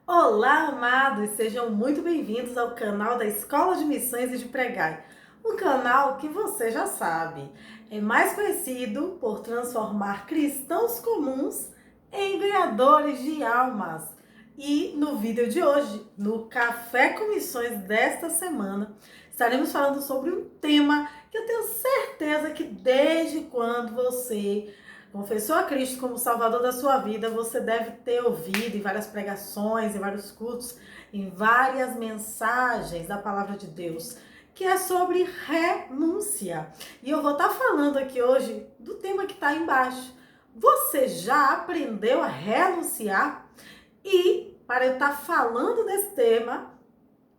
Olá, amados! Sejam muito bem-vindos ao canal da Escola de Missões e de Pregai. Um canal que você já sabe, é mais conhecido por transformar cristãos comuns em ganhadores de almas. E no vídeo de hoje, no Café com Missões desta semana, estaremos falando sobre um tema que eu tenho certeza que desde quando você confessou a Cristo como Salvador da sua vida, você deve ter ouvido em várias pregações, em vários cultos, em várias mensagens da palavra de Deus, que é sobre renúncia. E eu vou estar falando aqui hoje do tema que está embaixo. Você já aprendeu a renunciar? E para eu estar falando desse tema,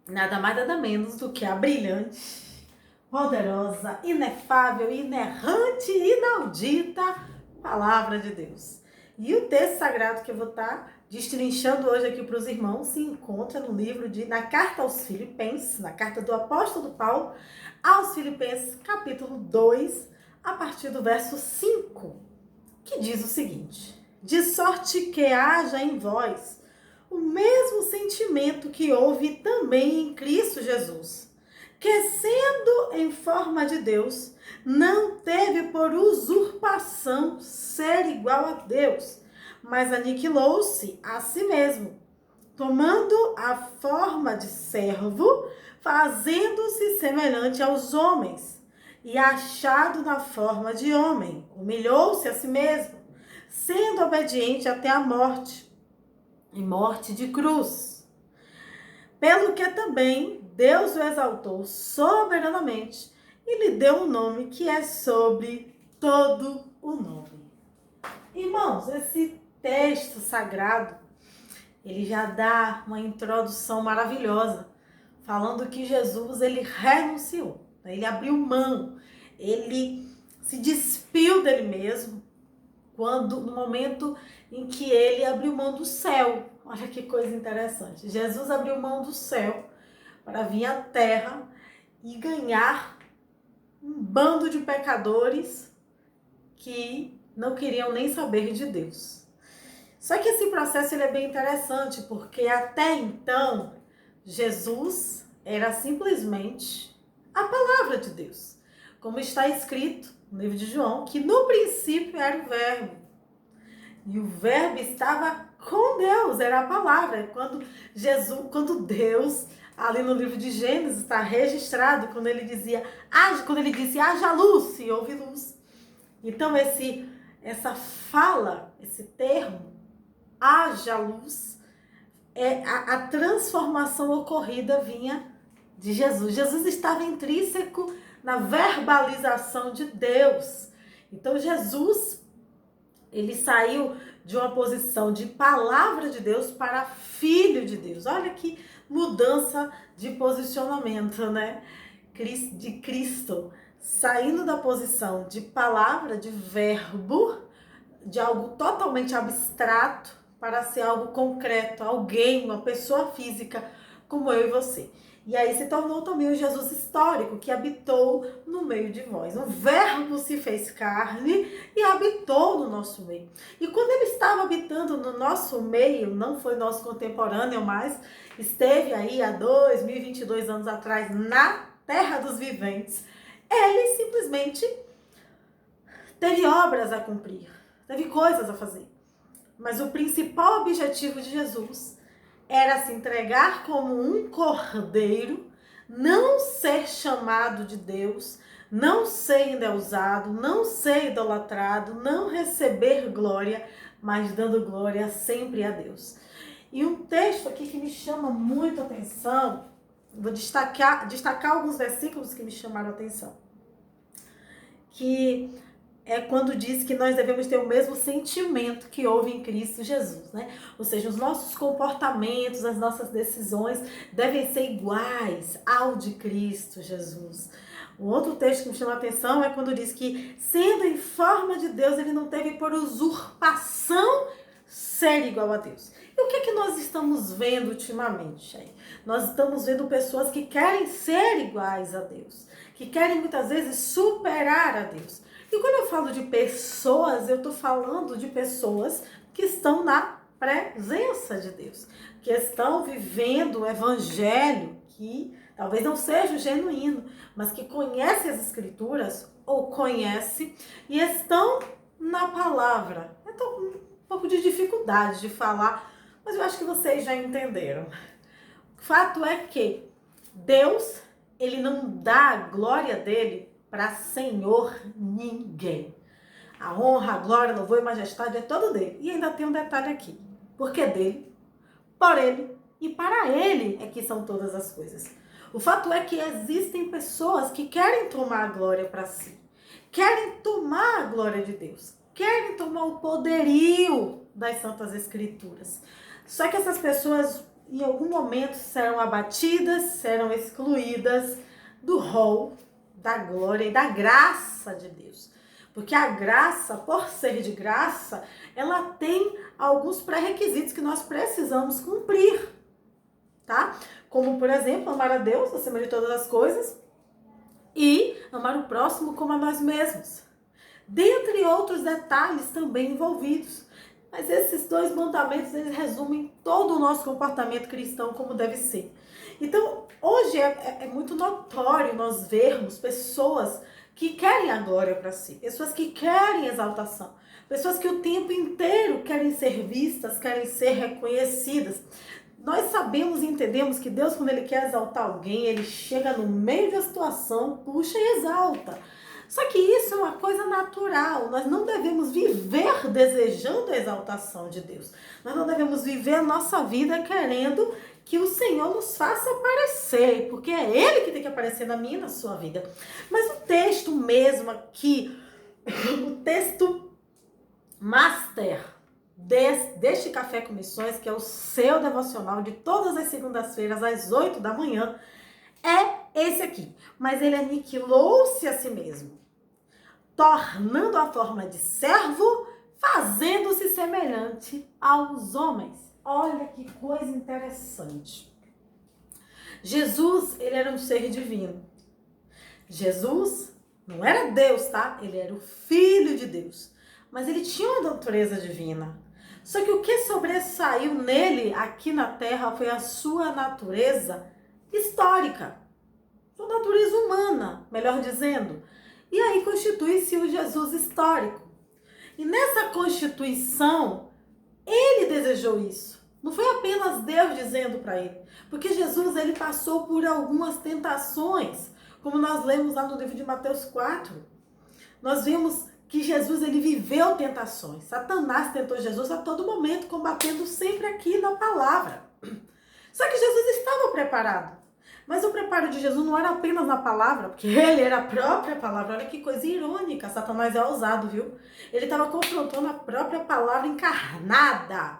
nada mais nada menos do que a brilhante, poderosa, inefável, inerrante, inaudita Palavra de Deus. E o texto sagrado que eu vou estar destrinchando hoje aqui para os irmãos se encontra no livro na carta aos Filipenses, na carta do apóstolo Paulo aos Filipenses, capítulo 2, a partir do verso 5, que diz o seguinte: de sorte que haja em vós o mesmo sentimento que houve também em Cristo Jesus, que sendo em forma de Deus, não teve por usurpação ser igual a Deus, mas aniquilou-se a si mesmo, tomando a forma de servo, fazendo-se semelhante aos homens, e achado na forma de homem, humilhou-se a si mesmo, sendo obediente até a morte, e morte de cruz. Pelo que também Deus o exaltou soberanamente e lhe deu um nome que é sobre todo o nome. Irmãos, esse texto sagrado, ele já dá uma introdução maravilhosa, falando que Jesus, ele renunciou, ele abriu mão, ele se despiu dele mesmo, no momento em que ele abriu mão do céu. Olha que coisa interessante. Jesus abriu mão do céu para vir à terra e ganhar um bando de pecadores que não queriam nem saber de Deus. Só que esse processo ele é bem interessante, porque até então Jesus era simplesmente a palavra de Deus. Como está escrito no livro de João, que no princípio era o verbo. E o verbo estava com Deus, era a palavra. Quando Deus, ali no livro de Gênesis, está registrado, quando ele disse, haja luz, e houve luz. Então, essa fala, esse termo, haja luz, a transformação ocorrida vinha de Jesus. Jesus estava intrínseco na verbalização de Deus. Então, Jesus, ele saiu de uma posição de palavra de Deus para filho de Deus. Olha que mudança de posicionamento, né? De Cristo, saindo da posição de palavra, de verbo, de algo totalmente abstrato, para ser algo concreto, alguém, uma pessoa física, como eu e você. E aí se tornou também o Jesus histórico, que habitou no meio de vós. O verbo se fez carne e habitou no nosso meio. E quando ele estava habitando no nosso meio, não foi nosso contemporâneo, mas esteve aí há 2022 anos atrás na terra dos viventes, ele simplesmente teve obras a cumprir, teve coisas a fazer. Mas o principal objetivo de Jesus era se entregar como um cordeiro, não ser chamado de Deus, não ser endeusado, não ser idolatrado, não receber glória, mas dando glória sempre a Deus. E um texto aqui que me chama muito a atenção, vou destacar alguns versículos que me chamaram a atenção, que é quando diz que nós devemos ter o mesmo sentimento que houve em Cristo Jesus, né? Ou seja, os nossos comportamentos, as nossas decisões devem ser iguais ao de Cristo Jesus. Um outro texto que me chama a atenção é quando diz que, sendo em forma de Deus, ele não teve por usurpação ser igual a Deus. E o que é que nós estamos vendo ultimamente aí? Nós estamos vendo pessoas que querem ser iguais a Deus, que querem muitas vezes superar a Deus. E quando eu falo de pessoas, eu estou falando de pessoas que estão na presença de Deus, que estão vivendo o evangelho, que talvez não seja o genuíno, mas que conhecem as escrituras, ou conhecem, e estão na palavra. Eu estou com um pouco de dificuldade de falar, mas eu acho que vocês já entenderam. O fato é que Deus, ele não dá a glória dele para Senhor ninguém. A honra, a glória, o louvor e majestade é todo dele. E ainda tem um detalhe aqui. Porque dele, por ele e para ele é que são todas as coisas. O fato é que existem pessoas que querem tomar a glória para si. Querem tomar a glória de Deus. Querem tomar o poderio das Santas Escrituras. Só que essas pessoas, em algum momento, serão abatidas, serão excluídas do rol da glória e da graça de Deus. Porque a graça, por ser de graça, ela tem alguns pré-requisitos que nós precisamos cumprir, tá? Como, por exemplo, amar a Deus acima de todas as coisas e amar o próximo como a nós mesmos. Dentre outros detalhes também envolvidos. Mas esses dois mandamentos, eles resumem todo o nosso comportamento cristão como deve ser. Então, hoje é muito notório nós vermos pessoas que querem a glória para si, pessoas que querem exaltação, pessoas que o tempo inteiro querem ser vistas, querem ser reconhecidas. Nós sabemos e entendemos que Deus, quando ele quer exaltar alguém, ele chega no meio da situação, puxa e exalta. Só que isso é uma coisa natural. Nós não devemos viver desejando a exaltação de Deus. Nós não devemos viver a nossa vida querendo que o Senhor nos faça aparecer, porque é Ele que tem que aparecer na minha e na sua vida. Mas o texto mesmo aqui, o texto master deste Café com Missões, que é o seu devocional de todas as segundas-feiras às 8 da manhã, é esse aqui. Mas ele aniquilou-se a si mesmo, tornando a forma de servo, fazendo-se semelhante aos homens. Olha que coisa interessante. Jesus, ele era um ser divino. Jesus não era Deus, tá? Ele era o Filho de Deus. Mas ele tinha uma natureza divina. Só que o que sobressaiu nele aqui na Terra foi a sua natureza histórica. Sua natureza humana, melhor dizendo. E aí constitui-se o Jesus histórico. E nessa constituição, ele desejou isso. Não foi apenas Deus dizendo para ele. Porque Jesus, ele passou por algumas tentações. Como nós lemos lá no livro de Mateus 4. Nós vimos que Jesus, ele viveu tentações. Satanás tentou Jesus a todo momento, combatendo sempre aqui na palavra. Só que Jesus estava preparado. Mas o preparo de Jesus não era apenas na palavra, porque ele era a própria palavra. Olha que coisa irônica, Satanás é ousado, viu? Ele estava confrontando a própria palavra encarnada.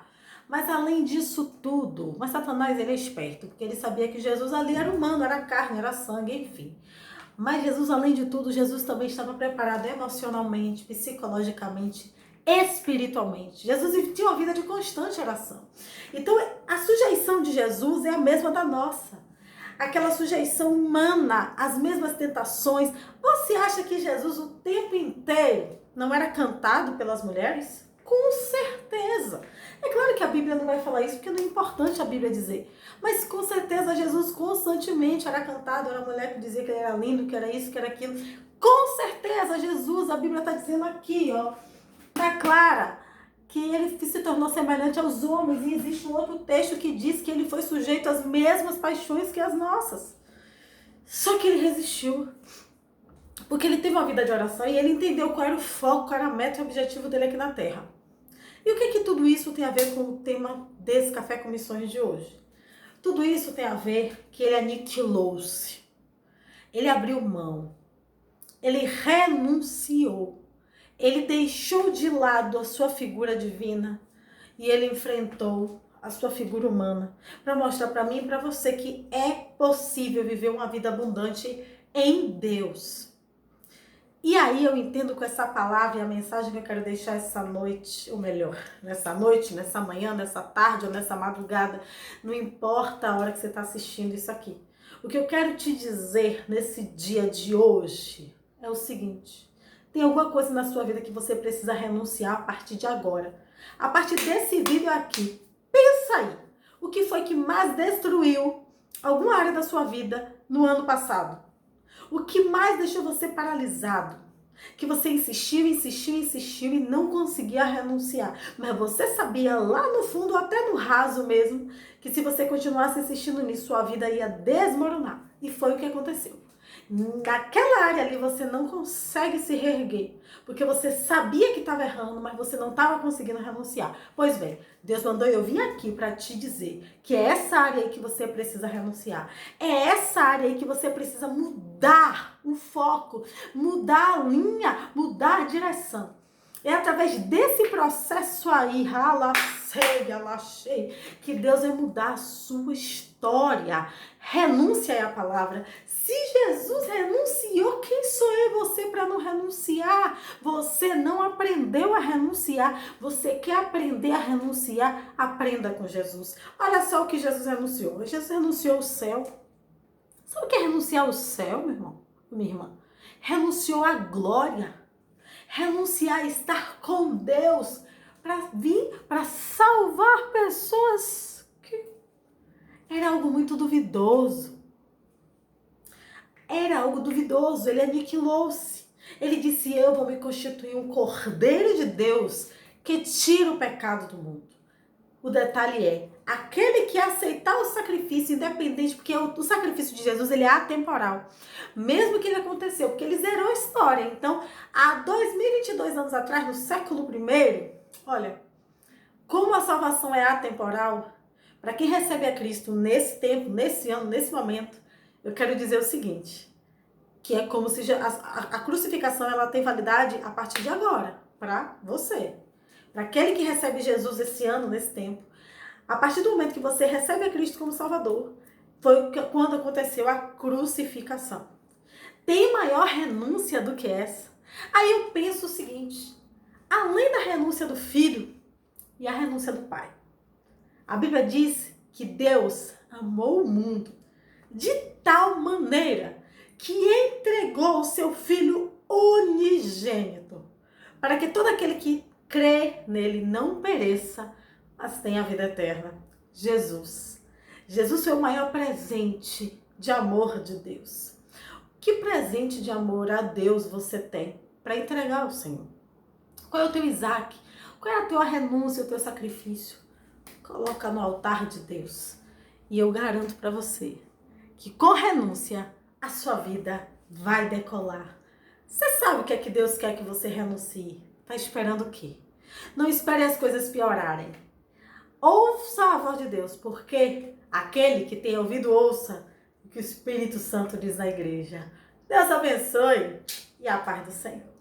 Mas além disso tudo, mas Satanás, ele é esperto, porque ele sabia que Jesus ali era humano, era carne, era sangue, enfim. Mas Jesus, além de tudo, Jesus também estava preparado emocionalmente, psicologicamente, espiritualmente. Jesus tinha uma vida de constante oração. Então, a sujeição de Jesus é a mesma da nossa. Aquela sujeição humana, as mesmas tentações. Você acha que Jesus o tempo inteiro não era cantado pelas mulheres? Com certeza. É claro que a Bíblia não vai falar isso, porque não é importante a Bíblia dizer. Mas com certeza Jesus constantemente era cantado, era a mulher que dizia que ele era lindo, que era isso, que era aquilo. Com certeza Jesus, a Bíblia está dizendo aqui, ó, tá clara, que ele se tornou semelhante aos homens. E existe um outro texto que diz que ele foi sujeito às mesmas paixões que as nossas. Só que ele resistiu. Porque ele teve uma vida de oração e ele entendeu qual era o foco, qual era a meta e o objetivo dele aqui na Terra. E o que tudo isso tem a ver com o tema desse Café com Missões de hoje? Tudo isso tem a ver que ele aniquilou-se. Ele abriu mão. Ele renunciou. Ele deixou de lado a sua figura divina e ele enfrentou a sua figura humana para mostrar para mim e para você que é possível viver uma vida abundante em Deus. E aí eu entendo com essa palavra e a mensagem que eu quero deixar essa noite, ou melhor, nessa noite, nessa manhã, nessa tarde ou nessa madrugada, não importa a hora que você está assistindo isso aqui. O que eu quero te dizer nesse dia de hoje é o seguinte: tem alguma coisa na sua vida que você precisa renunciar a partir de agora. A partir desse vídeo aqui, pensa aí, o que foi que mais destruiu alguma área da sua vida no ano passado? O que mais deixou você paralisado? Que você insistiu e não conseguia renunciar. Mas você sabia lá no fundo, até no raso mesmo, que se você continuasse insistindo nisso, sua vida ia desmoronar. E foi o que aconteceu. Naquela área ali você não consegue se reerguer, porque você sabia que estava errando, mas você não estava conseguindo renunciar. Pois bem, Deus mandou eu vir aqui para te dizer que é essa área aí que você precisa renunciar. É essa área aí que você precisa mudar o foco, mudar a linha, mudar a direção. É através desse processo aí, que Deus vai mudar a sua história. Renúncia é a palavra. Se Jesus renunciou, quem sou eu e você para não renunciar? Você não aprendeu a renunciar. Você quer aprender a renunciar? Aprenda com Jesus. Olha só o que Jesus renunciou. Jesus renunciou o céu. Sabe o que é renunciar ao céu, meu irmão? Minha irmã? Renunciou à glória. Renunciar a estar com Deus para vir, para salvar pessoas que era algo muito duvidoso. Era algo duvidoso, ele aniquilou-se. Ele disse, eu vou me constituir um cordeiro de Deus que tira o pecado do mundo. O detalhe é, aquele que aceitar o sacrifício, independente, porque o sacrifício de Jesus ele é atemporal. Mesmo que ele aconteceu, porque ele zerou a história. Então, há 2022 anos atrás, no século I, olha, como a salvação é atemporal, para quem recebe a Cristo nesse tempo, nesse ano, nesse momento, eu quero dizer o seguinte, que é como se a crucificação ela tem validade a partir de agora, para você. Para aquele que recebe Jesus esse ano, nesse tempo, a partir do momento que você recebe a Cristo como Salvador, foi quando aconteceu a crucificação. Tem maior renúncia do que essa? Aí eu penso o seguinte, além da renúncia do filho e a renúncia do pai, a Bíblia diz que Deus amou o mundo de tal maneira que entregou o seu Filho unigênito, para que todo aquele que crê nele não pereça, mas tenha a vida eterna. Jesus. Jesus foi o maior presente de amor de Deus. Que presente de amor a Deus você tem para entregar ao Senhor? Qual é o teu Isaac? Qual é a tua renúncia, o teu sacrifício? Coloca no altar de Deus. E eu garanto para você que com renúncia a sua vida vai decolar. Você sabe o que é que Deus quer que você renuncie? Tá esperando o quê? Não espere as coisas piorarem. Ouça a voz de Deus, porque aquele que tem ouvido, ouça o que o Espírito Santo diz na igreja. Deus abençoe e a paz do Senhor.